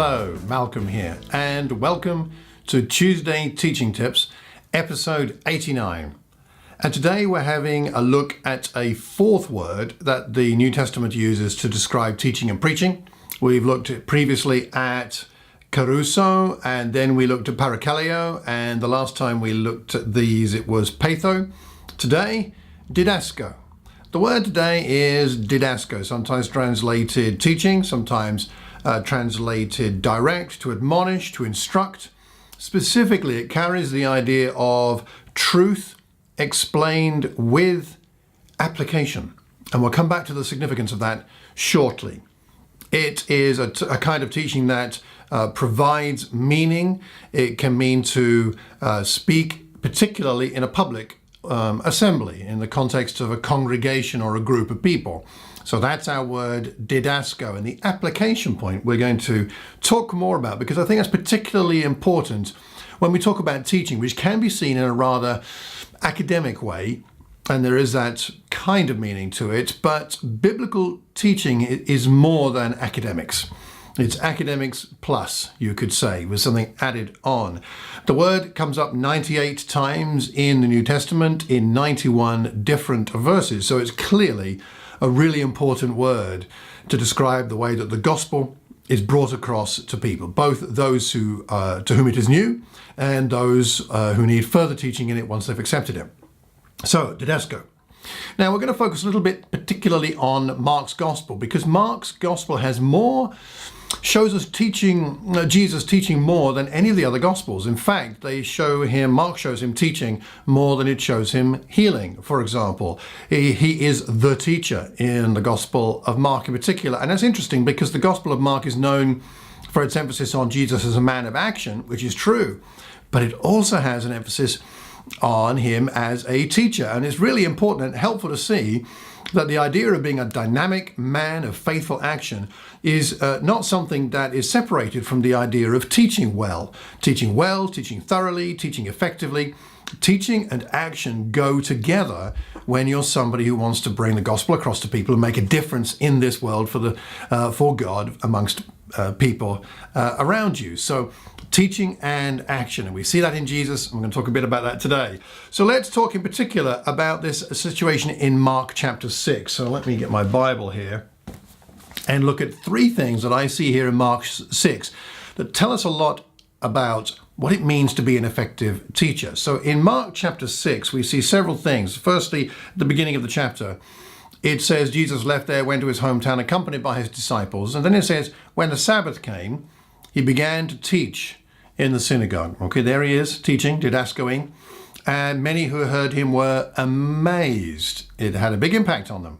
Hello, Malcolm here, and welcome to Tuesday Teaching Tips, episode 89. And today we're having a look at a fourth word that the New Testament uses to describe teaching and preaching. We've looked previously at caruso, and then we looked at parakaleo, and the last time we looked at these it was patho. Today, didasko. The word today is didasko, sometimes translated teaching, sometimes translated direct, to admonish, to instruct. Specifically, it carries the idea of truth explained with application. And we'll come back to the significance of that shortly. It is a kind of teaching that provides meaning. It can mean to speak particularly in a public assembly, in the context of a congregation or a group of people. So that's our word didasko. And the application point we're going to talk more about, because I think that's particularly important when we talk about teaching, which can be seen in a rather academic way, and there is that kind of meaning to it, but biblical teaching is more than academics. It's academics plus, you could say, with something added on. The word comes up 98 times in the New Testament in 91 different verses, so it's clearly a really important word to describe the way that the gospel is brought across to people, both those who to whom it is new and those who need further teaching in it once they've accepted it. So, didasko. Now we're going to focus a little bit particularly on Mark's gospel, because Mark's gospel shows us Jesus teaching more than any of the other gospels. In fact, Mark shows him teaching more than it shows him healing. For example, he is the teacher in the Gospel of Mark in particular. And that's interesting because the Gospel of Mark is known for its emphasis on Jesus as a man of action, which is true, but it also has an emphasis on him as a teacher. And it's really important and helpful to see that the idea of being a dynamic man of faithful action is not something that is separated from the idea of teaching well, teaching thoroughly, teaching effectively. Teaching and action go together when you're somebody who wants to bring the gospel across to people and make a difference in this world for God amongst people around you. So teaching and action, and we see that in Jesus. I'm going to talk a bit about that today. So let's talk in particular about this situation in Mark chapter 6. So let me get my Bible here and look at three things that I see here in Mark 6 that tell us a lot about what it means to be an effective teacher. So in Mark chapter 6, we see several things. Firstly, at the beginning of the chapter, it says Jesus left there, went to his hometown, accompanied by his disciples. And then it says, when the Sabbath came, he began to teach in the synagogue. Okay, there he is, teaching, didaskoing. And many who heard him were amazed. It had a big impact on them.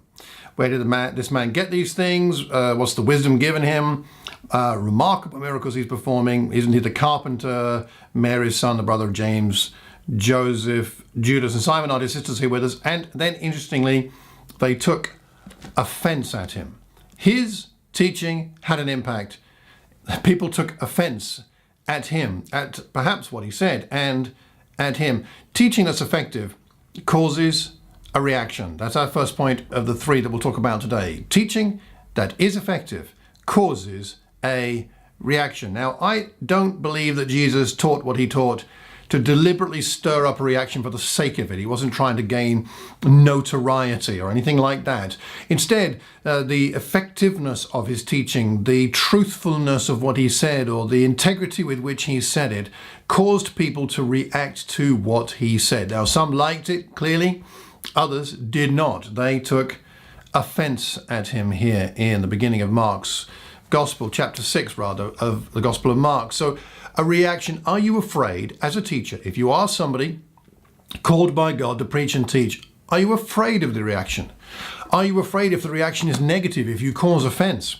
Where did this man get these things? What's the wisdom given him? Remarkable miracles he's performing. Isn't he the carpenter? Mary's son, the brother of James, Joseph, Judas, and Simon are his sisters here with us. And then, interestingly, they took offense at him. His teaching had an impact. People took offense at him, at perhaps what he said, and at him. Teaching that's effective causes a reaction. That's our first point of the three that we'll talk about today. Teaching that is effective causes a reaction. Now, I don't believe that Jesus taught what he taught to deliberately stir up a reaction for the sake of it. He wasn't trying to gain notoriety or anything like that. Instead, the effectiveness of his teaching, the truthfulness of what he said, or the integrity with which he said it, caused people to react to what he said. Now, some liked it, clearly. Others did not. They took offense at him here in the beginning of Mark's Gospel, chapter 6 rather, of the Gospel of Mark. So a reaction. Are you afraid as a teacher, if you are somebody called by God to preach and teach, are you afraid of the reaction? Are you afraid if the reaction is negative, if you cause offense?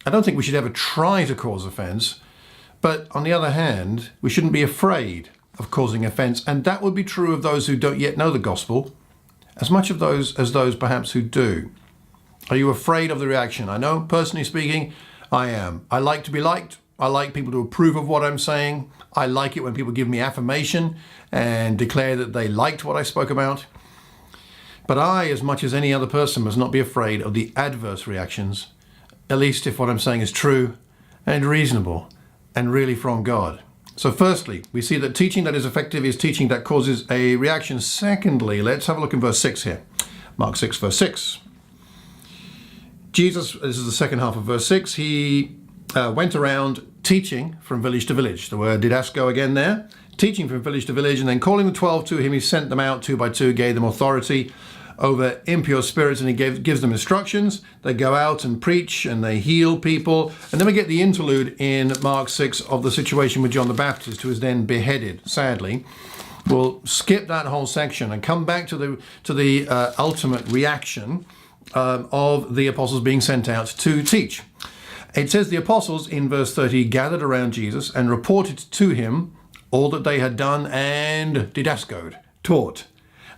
I don't think we should ever try to cause offense, but on the other hand, we shouldn't be afraid of causing offense, and that would be true of those who don't yet know the gospel, as much of those as those perhaps who do. Are you afraid of the reaction? I know, personally speaking, I am. I like to be liked. I like people to approve of what I'm saying. I like it when people give me affirmation and declare that they liked what I spoke about. But I, as much as any other person, must not be afraid of the adverse reactions, at least if what I'm saying is true and reasonable and really from God. So firstly, we see that teaching that is effective is teaching that causes a reaction. Secondly, let's have a look in verse 6 here. Mark 6, verse 6. Jesus, this is the second half of verse 6, he went around teaching from village to village. The word didasko again there. Teaching from village to village, and then calling the 12 to him, he sent them out 2 by 2, gave them authority over impure spirits, and he gives them instructions. They go out and preach and they heal people. And then we get the interlude in Mark 6 of the situation with John the Baptist, who is then beheaded, sadly. We'll skip that whole section and come back to the ultimate reaction of the apostles being sent out to teach. It says the apostles in verse 30 gathered around Jesus and reported to him all that they had done and didaskoed, taught.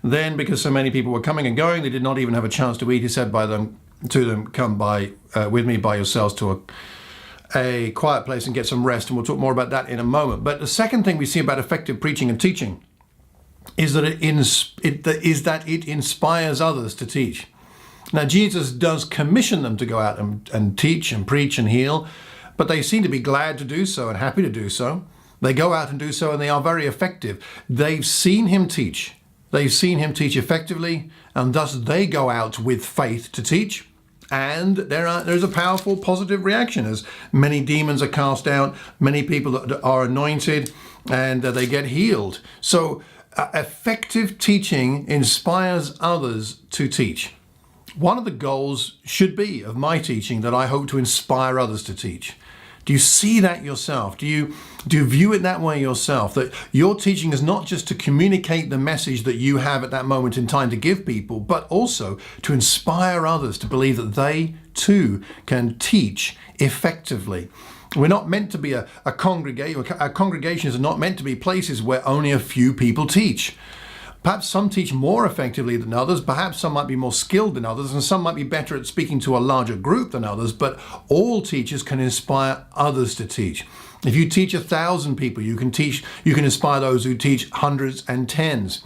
Then, because so many people were coming and going, they did not even have a chance to eat. He said to them, come by with me by yourselves to a quiet place and get some rest. And we'll talk more about that in a moment. But the second thing we see about effective preaching and teaching is that it inspires others to teach. Now, Jesus does commission them to go out and teach and preach and heal, but they seem to be glad to do so and happy to do so. They go out and do so, and they are very effective. They've seen him teach. They've seen him teach effectively, and thus they go out with faith to teach. And there's a powerful positive reaction as many demons are cast out, many people are anointed, and they get healed. So effective teaching inspires others to teach. One of the goals should be of my teaching that I hope to inspire others to teach. Do you see that yourself? Do you view it that way yourself? That your teaching is not just to communicate the message that you have at that moment in time to give people, but also to inspire others to believe that they too can teach effectively. We're not meant to be a congregation. Our congregations are not meant to be places where only a few people teach. Perhaps some teach more effectively than others, perhaps some might be more skilled than others, and some might be better at speaking to a larger group than others, but all teachers can inspire others to teach. If you teach 1,000 people, you can inspire those who teach hundreds and tens.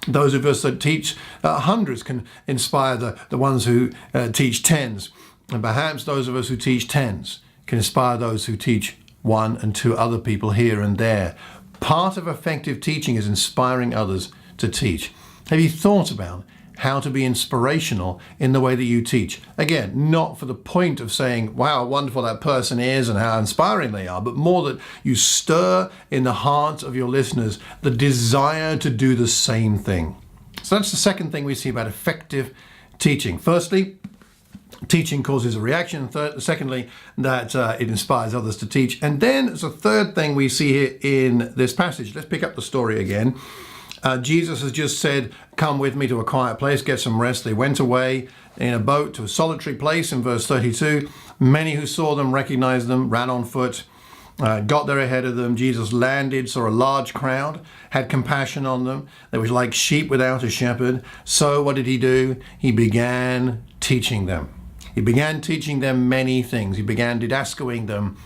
Those of us that teach hundreds can inspire the ones who teach tens. And perhaps those of us who teach tens can inspire those who teach 1 and 2 other people here and there. Part of effective teaching is inspiring others to teach. Have you thought about how to be inspirational in the way that you teach? Again, not for the point of saying, wow, how wonderful that person is and how inspiring they are, but more that you stir in the hearts of your listeners the desire to do the same thing. So that's the second thing we see about effective teaching. Firstly, teaching causes a reaction. Secondly, that it inspires others to teach. And then there's a third thing we see here in this passage. Let's pick up the story again. Jesus has just said, come with me to a quiet place, get some rest. They went away in a boat to a solitary place in verse 32. Many who saw them recognized them, ran on foot, got there ahead of them. Jesus landed, saw a large crowd, had compassion on them. They were like sheep without a shepherd. So what did he do? He began teaching them. He began teaching them many things. He began didaskoing them,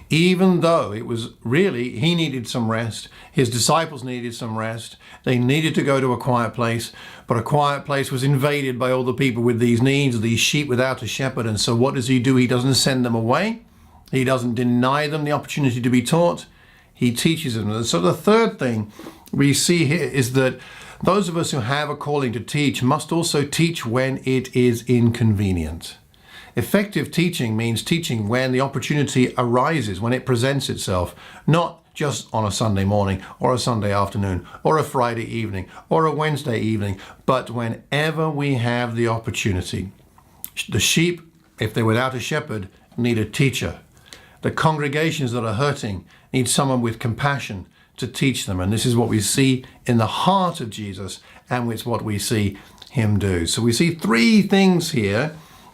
even though it was really, he needed some rest. His disciples needed some rest. They needed to go to a quiet place, but a quiet place was invaded by all the people with these needs, these sheep without a shepherd. And so what does he do? He doesn't send them away. He doesn't deny them the opportunity to be taught. He teaches them. And so the third thing we see here is that those of us who have a calling to teach must also teach when it is inconvenient. Effective teaching means teaching when the opportunity arises, when it presents itself, not just on a Sunday morning or a Sunday afternoon or a Friday evening or a Wednesday evening, but whenever we have the opportunity. The sheep, if they're without a shepherd, need a teacher. The congregations that are hurting need someone with compassion to teach them. And this is what we see in the heart of Jesus, and it's what we see him do. So we see 3 things here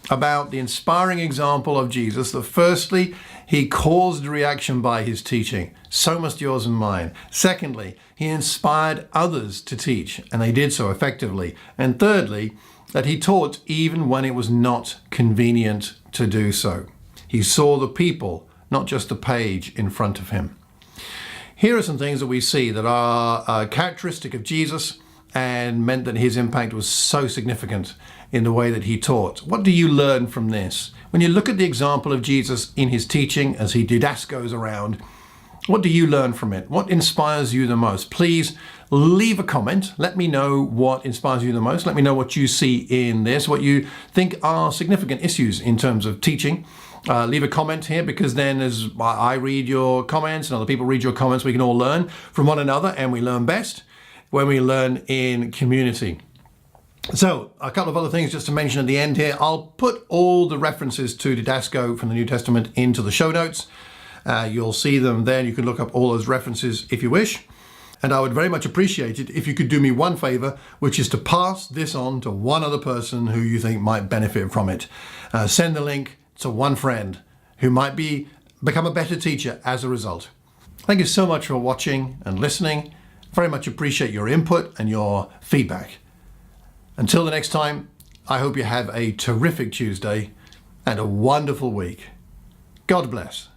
about the inspiring example of Jesus. That firstly, he caused reaction by his teaching. So must yours and mine. Secondly, he inspired others to teach, and they did so effectively. And thirdly, that he taught even when it was not convenient to do so. He saw the people, not just the page in front of him. Here are some things that we see that are characteristic of Jesus and meant that his impact was so significant in the way that he taught. What do you learn from this? When you look at the example of Jesus in his teaching as he didaskos around, what do you learn from it? What inspires you the most? Please leave a comment. Let me know what inspires you the most. Let me know what you see in this, what you think are significant issues in terms of teaching. Leave a comment here, because then as I read your comments and other people read your comments, we can all learn from one another, and we learn best when we learn in community. So a couple of other things just to mention at the end here. I'll put all the references to didasko from the New Testament into the show notes. You'll see them there. You can look up all those references if you wish. And I would very much appreciate it if you could do me one favor, which is to pass this on to one other person who you think might benefit from it. Send the link to one friend who might become a better teacher as a result. Thank you so much for watching and listening. Very much appreciate your input and your feedback. Until the next time, I hope you have a terrific Tuesday and a wonderful week. God bless.